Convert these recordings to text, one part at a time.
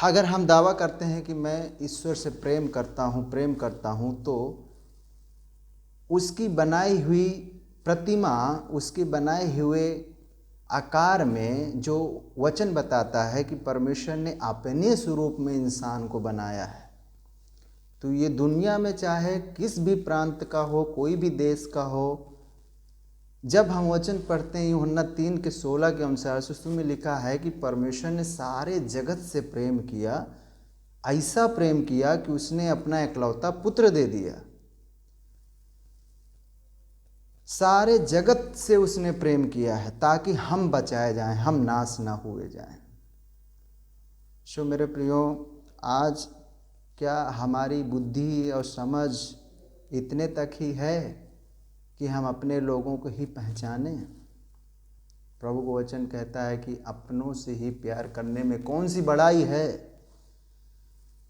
अगर हम दावा करते हैं कि मैं ईश्वर से प्रेम करता हूँ, तो उसकी बनाई हुई प्रतिमा, उसके बनाए हुए आकार में जो वचन बताता है कि परमेश्वर ने अपने स्वरूप में इंसान को बनाया है, तो ये दुनिया में चाहे किस भी प्रांत का हो, कोई भी देश का हो, जब हम वचन पढ़ते हैं यूहन्ना 3:16 के अनुसार, उसमें लिखा है कि परमेश्वर ने सारे जगत से प्रेम किया, ऐसा प्रेम किया कि उसने अपना एकलौता पुत्र दे दिया। सारे जगत से उसने प्रेम किया है ताकि हम बचाए जाएं, हम नाश ना हुए जाएं। सो मेरे प्रियो, आज क्या हमारी बुद्धि और समझ इतने तक ही है कि हम अपने लोगों को ही पहचानें? प्रभु का वचन कहता है कि अपनों से ही प्यार करने में कौन सी बड़ाई है।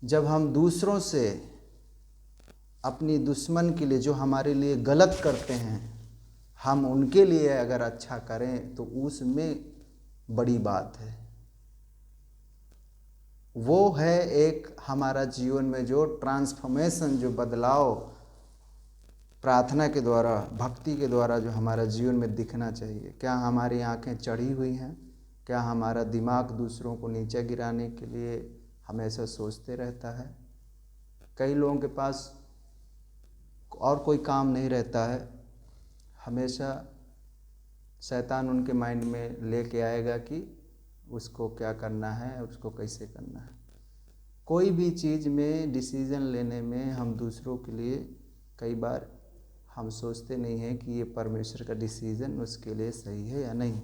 जब हम दूसरों से, अपनी दुश्मन के लिए जो हमारे लिए गलत करते हैं, हम उनके लिए अगर अच्छा करें तो उसमें बड़ी बात है। वो है एक हमारा जीवन में जो ट्रांसफॉर्मेशन, जो बदलाव प्रार्थना के द्वारा, भक्ति के द्वारा जो हमारा जीवन में दिखना चाहिए। क्या हमारी आंखें चढ़ी हुई हैं? क्या हमारा दिमाग दूसरों को नीचे गिराने के लिए हमेशा सोचते रहता है? कई लोगों के पास और कोई काम नहीं रहता है, हमेशा शैतान उनके माइंड में लेके आएगा कि उसको क्या करना है, उसको कैसे करना है। कोई भी चीज़ में डिसीज़न लेने में हम दूसरों के लिए कई बार हम सोचते नहीं हैं कि ये परमेश्वर का डिसीज़न उसके लिए सही है या नहीं।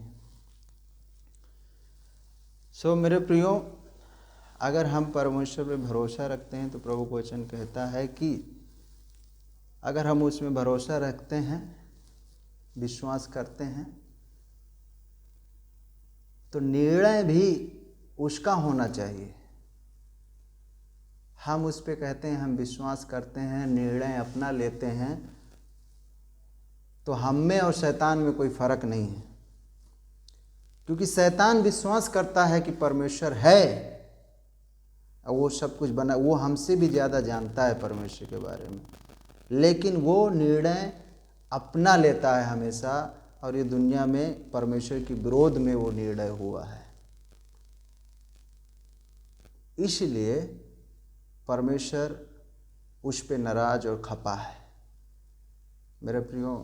सो मेरे प्रियो, अगर हम परमेश्वर पे भरोसा रखते हैं तो प्रभु का वचन कहता है कि अगर हम उसमें भरोसा रखते हैं, विश्वास करते हैं, तो निर्णय भी उसका होना चाहिए। हम उस पे कहते हैं, हम विश्वास करते हैं, निर्णय अपना लेते हैं, तो हम में और शैतान में कोई फर्क नहीं है। क्योंकि शैतान विश्वास करता है कि परमेश्वर है और वो सब कुछ बना, वो हमसे भी ज़्यादा जानता है परमेश्वर के बारे में, लेकिन वो निर्णय अपना लेता है हमेशा, और ये दुनिया में परमेश्वर के विरोध में वो निर्णय हुआ है। इसलिए परमेश्वर उस पे नाराज और खपा है। मेरे प्रियो,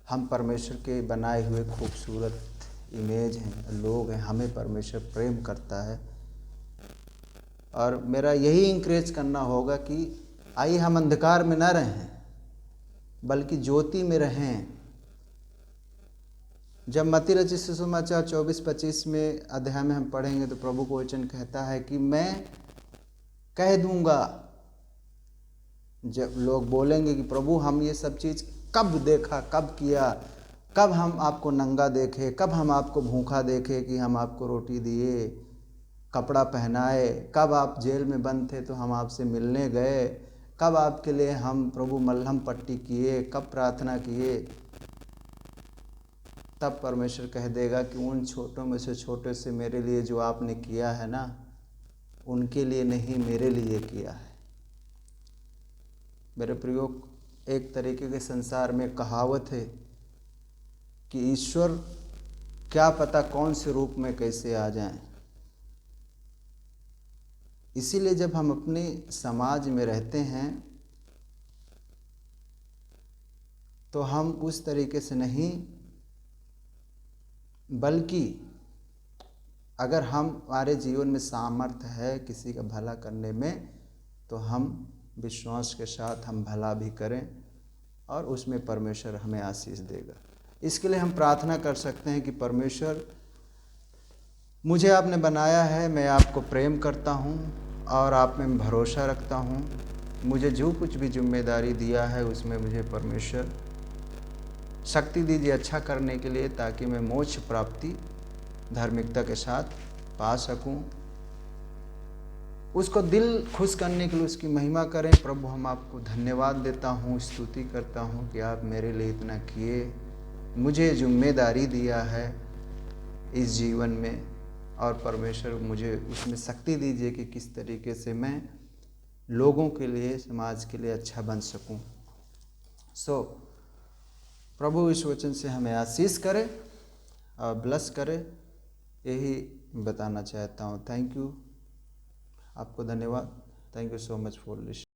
हम परमेश्वर के बनाए हुए खूबसूरत इमेज हैं, लोग हैं, हमें परमेश्वर प्रेम करता है। और मेरा यही इंकरेज करना होगा कि आइए हम अंधकार में न रहें, बल्कि ज्योति में रहें। जब मत्ती रचित सुसमाचार 24-25 में अध्याय में हम पढ़ेंगे तो प्रभु को वचन कहता है कि मैं कह दूंगा, जब लोग बोलेंगे कि प्रभु हम ये सब चीज़ कब देखा, कब किया, कब हम आपको नंगा देखे, कब हम आपको भूखा देखे कि हम आपको रोटी दिए, कपड़ा पहनाए, कब आप जेल में बंद थे तो हम आपसे मिलने गए, कब आपके लिए हम प्रभु मलहम पट्टी किए, कब प्रार्थना किए। तब परमेश्वर कह देगा कि उन छोटों में से छोटे से मेरे लिए जो आपने किया है ना, उनके लिए नहीं, मेरे लिए किया है। मेरे प्रियो, एक तरीके के संसार में कहावत है कि ईश्वर क्या पता कौन से रूप में कैसे आ जाएं। इसीलिए जब हम अपने समाज में रहते हैं तो हम उस तरीके से नहीं, बल्कि अगर हमारे जीवन में सामर्थ्य है किसी का भला करने में, तो हम विश्वास के साथ हम भला भी करें और उसमें परमेश्वर हमें आशीष देगा। इसके लिए हम प्रार्थना कर सकते हैं कि परमेश्वर, मुझे आपने बनाया है, मैं आपको प्रेम करता हूँ और आप में भरोसा रखता हूँ। मुझे जो कुछ भी जिम्मेदारी दिया है उसमें मुझे परमेश्वर शक्ति दीजिए अच्छा करने के लिए, ताकि मैं मोक्ष प्राप्ति धार्मिकता के साथ पा सकूं। उसको दिल खुश करने के लिए उसकी महिमा करें। प्रभु, हम आपको धन्यवाद देता हूँ, स्तुति करता हूँ कि आप मेरे लिए इतना किए, मुझे जिम्मेदारी दिया है इस जीवन में और परमेश्वर मुझे उसमें शक्ति दीजिए कि किस तरीके से मैं लोगों के लिए, समाज के लिए अच्छा बन सकूं। प्रभु इस वचन से हमें आशीष करे और ब्लेस करे, यही बताना चाहता हूँ। थैंक यू, आपको धन्यवाद। Thank you so much for listening.